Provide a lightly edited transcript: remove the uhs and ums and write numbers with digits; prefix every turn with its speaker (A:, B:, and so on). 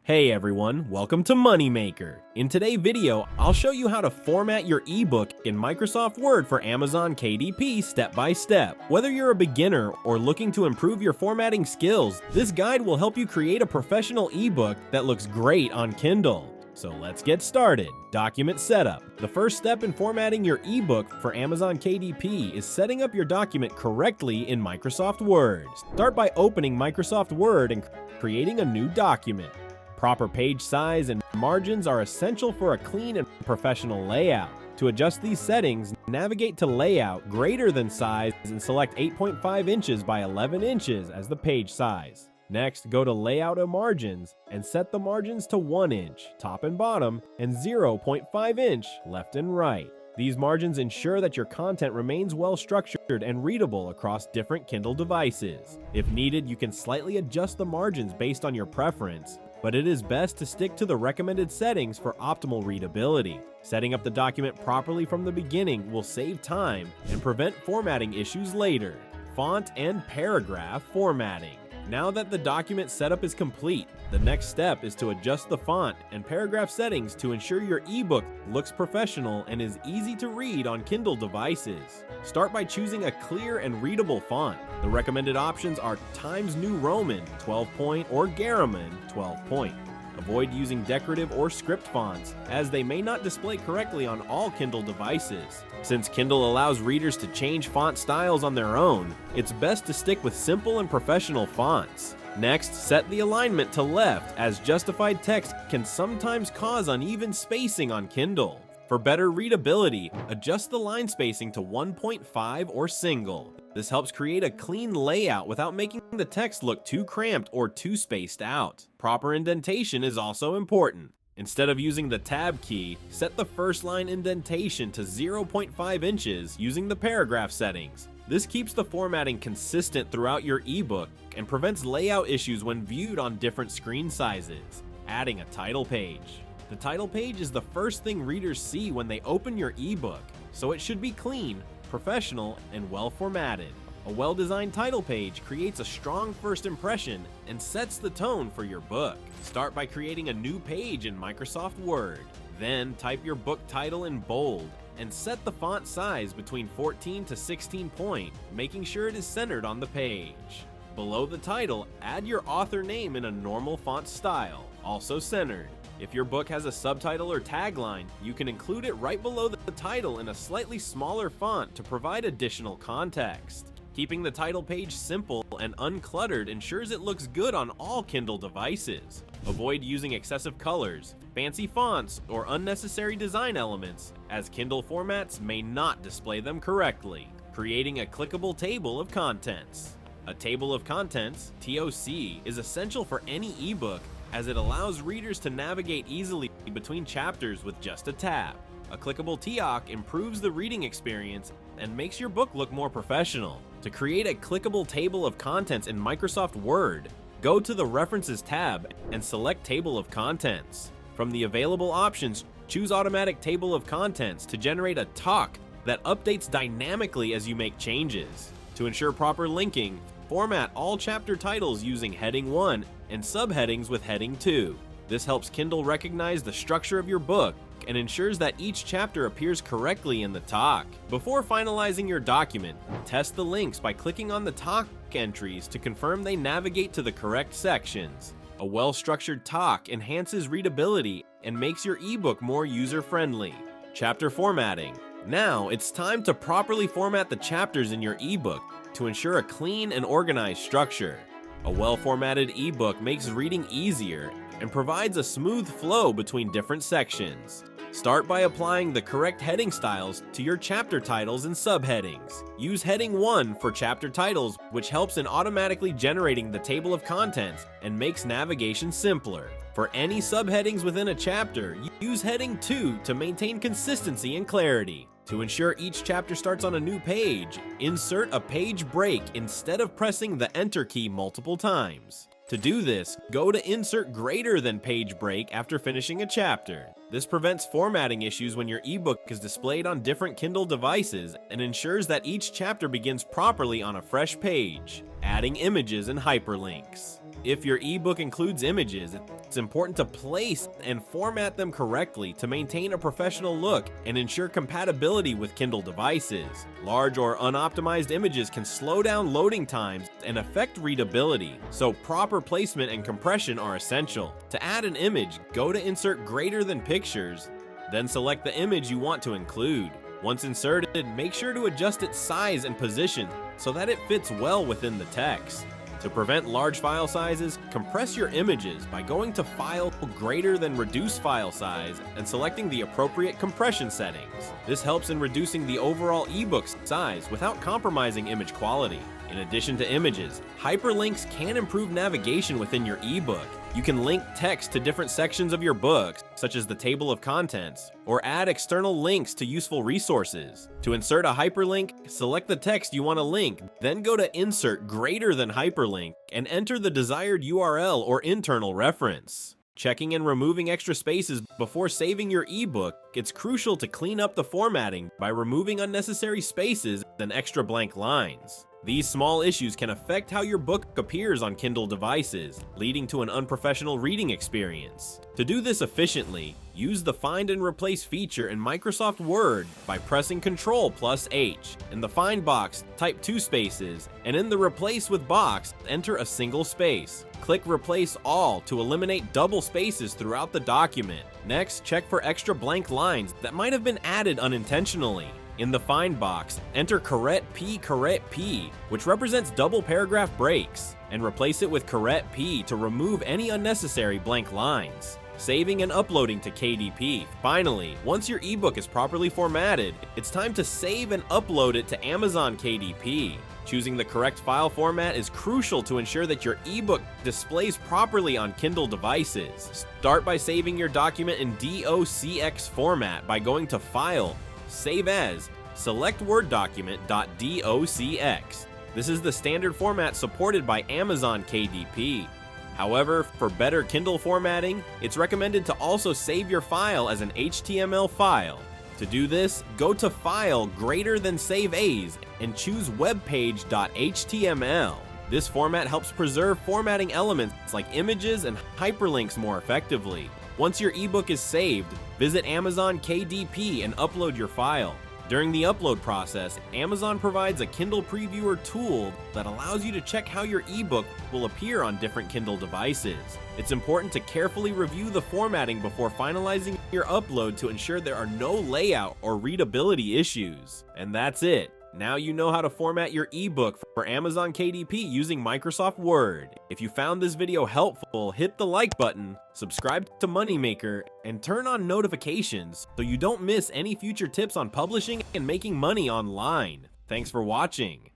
A: Hey everyone, welcome to Moneymaker. In today's video, I'll show you how to format your ebook in Microsoft Word for Amazon KDP step by step. Whether you're a beginner or looking to improve your formatting skills, this guide will help you create a professional ebook that looks great on Kindle. So let's get started. Document setup. The first step in formatting your ebook for Amazon KDP is setting up your document correctly in Microsoft Word. Start by opening Microsoft Word and creating a new document. Proper page size and margins are essential for a clean and professional layout. To adjust these settings, navigate to Layout, Greater Than Size, and select 8.5 inches by 11 inches as the page size. Next, go to Layout and Margins and set the margins to 1 inch, top and bottom, and 0.5 inch, left and right. These margins ensure that your content remains well structured and readable across different Kindle devices. If needed, you can slightly adjust the margins based on your preference, but it is best to stick to the recommended settings for optimal readability. Setting up the document properly from the beginning will save time and prevent formatting issues later. Font and paragraph formatting. Now that the document setup is complete, the next step is to adjust the font and paragraph settings to ensure your ebook looks professional and is easy to read on Kindle devices. Start by choosing a clear and readable font. The recommended options are Times New Roman 12 point or Garamond 12 point. Avoid using decorative or script fonts, as they may not display correctly on all Kindle devices. Since Kindle allows readers to change font styles on their own, it's best to stick with simple and professional fonts. Next, set the alignment to left, as justified text can sometimes cause uneven spacing on Kindle. For better readability, adjust the line spacing to 1.5 or single. This helps create a clean layout without making the text look too cramped or too spaced out. Proper indentation is also important. Instead of using the Tab key, set the first line indentation to 0.5 inches using the paragraph settings. This keeps the formatting consistent throughout your ebook and prevents layout issues when viewed on different screen sizes. Adding a title page. The title page is the first thing readers see when they open your ebook, so it should be clean, professional, and well formatted. A well-designed title page creates a strong first impression and sets the tone for your book. Start by creating a new page in Microsoft Word. Then type your book title in bold and set the font size between 14 to 16 point, making sure it is centered on the page. Below the title, add your author name in a normal font style, also centered. If your book has a subtitle or tagline, you can include it right below the title in a slightly smaller font to provide additional context. Keeping the title page simple and uncluttered ensures it looks good on all Kindle devices. Avoid using excessive colors, fancy fonts, or unnecessary design elements, as Kindle formats may not display them correctly. Creating a clickable table of contents. A table of contents, TOC, is essential for any ebook, as it allows readers to navigate easily between chapters with just a tab. A clickable TOC improves the reading experience and makes your book look more professional. To create a clickable table of contents in Microsoft Word, go to the References tab and select Table of Contents. From the available options, choose Automatic Table of Contents to generate a TOC that updates dynamically as you make changes. To ensure proper linking, format all chapter titles using Heading 1 and subheadings with Heading 2. This helps Kindle recognize the structure of your book and ensures that each chapter appears correctly in the TOC. Before finalizing your document, test the links by clicking on the TOC entries to confirm they navigate to the correct sections. A well-structured TOC enhances readability and makes your ebook more user-friendly. Chapter formatting. Now it's time to properly format the chapters in your ebook to ensure a clean and organized structure. A well-formatted ebook makes reading easier and provides a smooth flow between different sections. Start by applying the correct heading styles to your chapter titles and subheadings. Use Heading 1 for chapter titles, which helps in automatically generating the table of contents and makes navigation simpler. For any subheadings within a chapter, use Heading 2 to maintain consistency and clarity. To ensure each chapter starts on a new page, insert a page break instead of pressing the Enter key multiple times. To do this, go to Insert Greater Than Page Break after finishing a chapter. This prevents formatting issues when your ebook is displayed on different Kindle devices and ensures that each chapter begins properly on a fresh page. Adding images and hyperlinks. If your ebook includes images, it's important to place and format them correctly to maintain a professional look and ensure compatibility with Kindle devices. Large or unoptimized images can slow down loading times and affect readability, so proper placement and compression are essential. To add an image, go to Insert Greater Than Pictures, then select the image you want to include. Once inserted, make sure to adjust its size and position so that it fits well within the text. To prevent large file sizes, compress your images by going to File Greater Than Reduce File Size and selecting the appropriate compression settings. This helps in reducing the overall ebook size without compromising image quality. In addition to images, hyperlinks can improve navigation within your ebook. You can link text to different sections of your book, such as the table of contents, or add external links to useful resources. To insert a hyperlink, select the text you want to link, then go to Insert Greater Than Hyperlink and enter the desired URL or internal reference. Checking and removing extra spaces before saving your ebook, it's crucial to clean up the formatting by removing unnecessary spaces and extra blank lines. These small issues can affect how your book appears on Kindle devices, leading to an unprofessional reading experience. To do this efficiently, use the Find and Replace feature in Microsoft Word by pressing Ctrl+H. In the Find box, type 2 spaces, and in the Replace with box, enter a single space. Click Replace All to eliminate double spaces throughout the document. Next, check for extra blank lines that might have been added unintentionally. In the Find box, enter P, which represents double paragraph breaks, and replace it with P to remove any unnecessary blank lines. Saving and uploading to KDP. Finally, once your ebook is properly formatted, it's time to save and upload it to Amazon KDP. Choosing the correct file format is crucial to ensure that your ebook displays properly on Kindle devices. Start by saving your document in docx format by going to File, Save As, select Word document .docx. This is the standard format supported by Amazon KDP. However, for better Kindle formatting, it's recommended to also save your file as an HTML file. To do this, go to File Greater Than Save As and choose webpage.html. This format helps preserve formatting elements like images and hyperlinks more effectively. Once your ebook is saved, visit Amazon KDP and upload your file. During the upload process, Amazon provides a Kindle Previewer tool that allows you to check how your ebook will appear on different Kindle devices. It's important to carefully review the formatting before finalizing your upload to ensure there are no layout or readability issues. And that's it. Now you know how to format your ebook for Amazon KDP using Microsoft Word. If you found this video helpful, hit the like button, subscribe to Moneymaker, and turn on notifications so you don't miss any future tips on publishing and making money online. Thanks for watching.